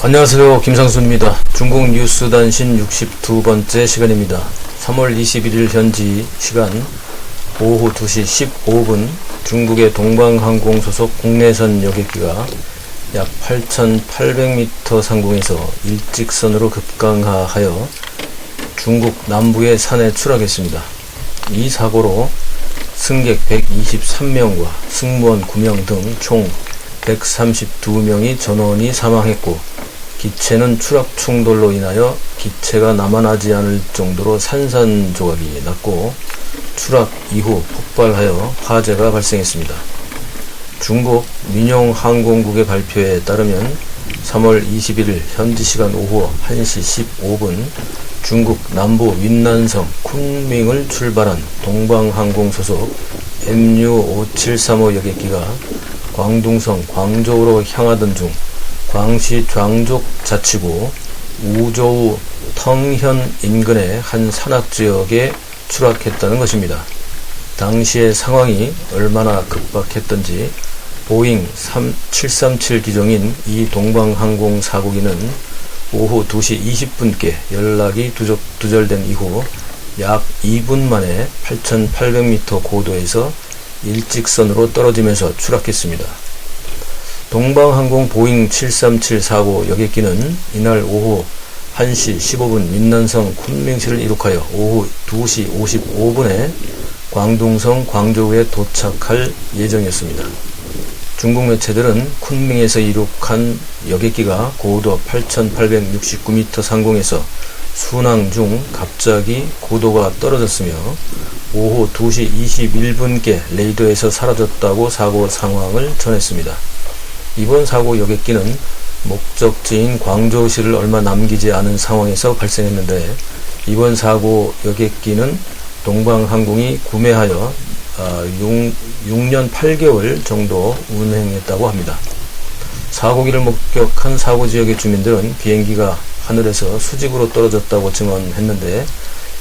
안녕하세요. 김상수입니다. 중국 뉴스 단신 62번째 시간입니다. 3월 21일 현지 시간 오후 2시 15분 중국의 동방항공 소속 국내선 여객기가 약 8,800m 상공에서 일직선으로 급강하하여 중국 남부의 산에 추락했습니다. 이 사고로 승객 123명과 승무원 9명 등 총 132명이 전원이 사망했고, 기체는 추락 충돌로 인하여 기체가 남아나지 않을 정도로 산산조각이 났고, 추락 이후 폭발하여 화재가 발생했습니다. 중국 민용항공국의 발표에 따르면 3월 21일 현지 시간 오후 1시 15분 중국 남부 윈난성 쿤밍을 출발한 동방항공 소속 MU-5735 여객기가 광둥성 광저우로 향하던 중 광시 장족 자치구 우저우 텅현 인근의 한 산악지역에 추락했다는 것입니다. 당시의 상황이 얼마나 급박했던지 보잉 737 기종인 이 동방항공 사고기는 오후 2시 20분께 연락이 두절된 이후 약 2분 만에 8,800m 고도에서 일직선으로 떨어지면서 추락했습니다. 동방항공 보잉 737 사고 여객기는 이날 오후 1시 15분 민난성 쿤밍시를 이륙하여 오후 2시 55분에 광둥성 광저우에 도착할 예정이었습니다. 중국 매체들은 쿤밍에서 이륙한 여객기가 고도 8,869m 상공에서 순항 중 갑자기 고도가 떨어졌으며 오후 2시 21분께 레이더에서 사라졌다고 사고 상황을 전했습니다. 이번 사고 여객기는 목적지인 광저우시를 얼마 남기지 않은 상황에서 발생했는데, 이번 사고 여객기는 동방항공이 구매하여 6년 8개월 정도 운행했다고 합니다. 사고기를 목격한 사고 지역의 주민들은 비행기가 하늘에서 수직으로 떨어졌다고 증언했는데,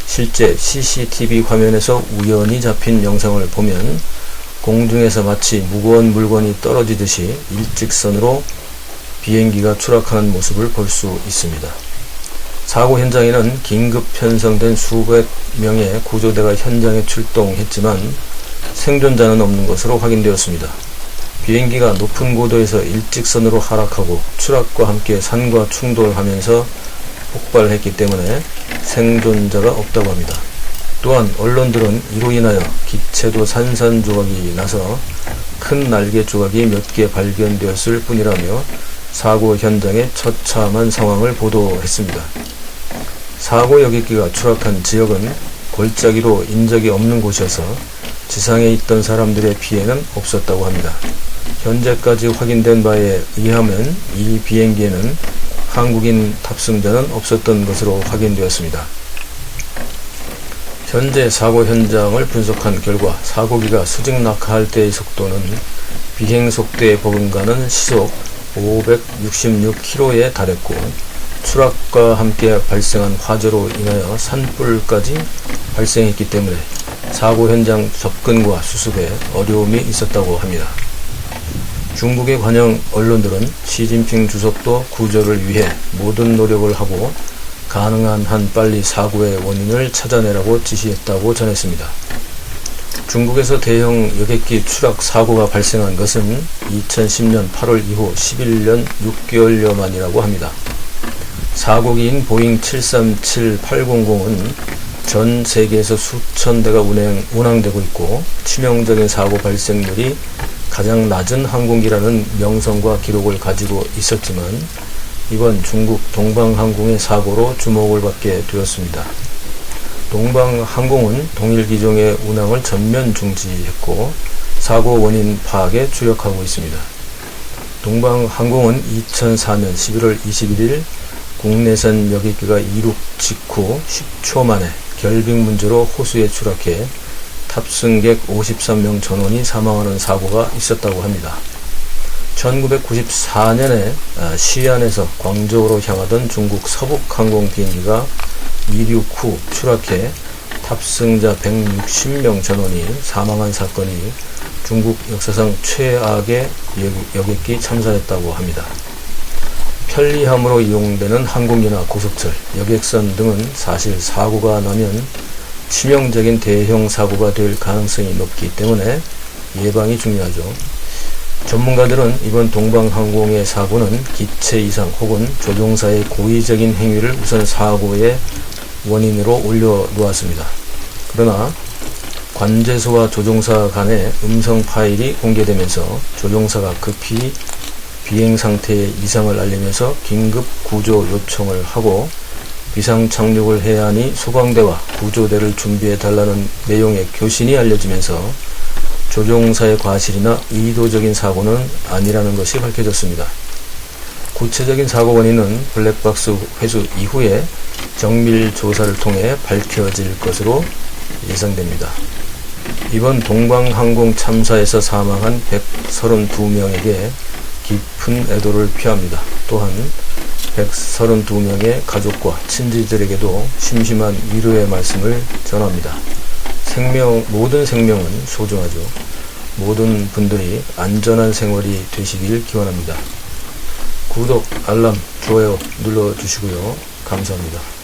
실제 CCTV 화면에서 우연히 잡힌 영상을 보면 공중에서 마치 무거운 물건이 떨어지듯이 일직선으로 비행기가 추락하는 모습을 볼 수 있습니다. 사고 현장에는 긴급 편성된 수백 명의 구조대가 현장에 출동했지만 생존자는 없는 것으로 확인되었습니다. 비행기가 높은 고도에서 일직선으로 하락하고 추락과 함께 산과 충돌하면서 폭발했기 때문에 생존자가 없다고 합니다. 또한 언론들은 이로 인하여 기체도 산산조각이 나서 큰 날개 조각이 몇 개 발견되었을 뿐이라며 사고 현장의 처참한 상황을 보도했습니다. 사고 여객기가 추락한 지역은 골짜기로 인적이 없는 곳이어서 지상에 있던 사람들의 피해는 없었다고 합니다. 현재까지 확인된 바에 의하면 이 비행기에는 한국인 탑승자는 없었던 것으로 확인되었습니다. 현재 사고 현장을 분석한 결과 사고기가 수직 낙하할 때의 속도는 비행속도에 버금가는 시속 566km에 달했고, 추락과 함께 발생한 화재로 인하여 산불까지 발생했기 때문에 사고 현장 접근과 수습에 어려움이 있었다고 합니다. 중국의 관영 언론들은 시진핑 주석도 구조를 위해 모든 노력을 하고 가능한 한 빨리 사고의 원인을 찾아내라고 지시했다고 전했습니다. 중국에서 대형 여객기 추락 사고가 발생한 것은 2010년 8월 이후 11년 6개월여 만이라고 합니다. 사고기인 보잉 737-800은 전 세계에서 수천 대가 운항되고 있고 치명적인 사고 발생률이 가장 낮은 항공기라는 명성과 기록을 가지고 있었지만, 이번 중국 동방항공의 사고로 주목을 받게 되었습니다. 동방항공은 동일 기종의 운항을 전면 중지했고 사고 원인 파악에 주력하고 있습니다. 동방항공은 2004년 11월 21일 국내선 여객기가 이륙 직후 10초 만에 결빙 문제로 호수에 추락해 탑승객 53명 전원이 사망하는 사고가 있었다고 합니다. 1994년에 시안에서 광저우로 향하던 중국 서북항공 비행기가 이륙 후 추락해 탑승자 160명 전원이 사망한 사건이 중국 역사상 최악의 여객기 참사였다고 합니다. 편리함으로 이용되는 항공기나 고속철, 여객선 등은 사실 사고가 나면 치명적인 대형 사고가 될 가능성이 높기 때문에 예방이 중요하죠. 전문가들은 이번 동방항공의 사고는 기체 이상 혹은 조종사의 고의적인 행위를 우선 사고의 원인으로 올려놓았습니다. 그러나 관제소와 조종사 간의 음성 파일이 공개되면서 조종사가 급히 비행 상태의 이상을 알리면서 긴급 구조 요청을 하고 비상 착륙을 해야 하니 소방대와 구조대를 준비해 달라는 내용의 교신이 알려지면서 조종사의 과실이나 의도적인 사고는 아니라는 것이 밝혀졌습니다. 구체적인 사고 원인은 블랙박스 회수 이후에 정밀 조사를 통해 밝혀질 것으로 예상됩니다. 이번 동방항공 참사에서 사망한 132명에게 깊은 애도를 표합니다. 또한 132명의 가족과 친지들에게도 심심한 위로의 말씀을 전합니다. 모든 생명은 소중하죠. 모든 분들이 안전한 생활이 되시길 기원합니다. 구독, 알람, 좋아요 눌러주시고요. 감사합니다.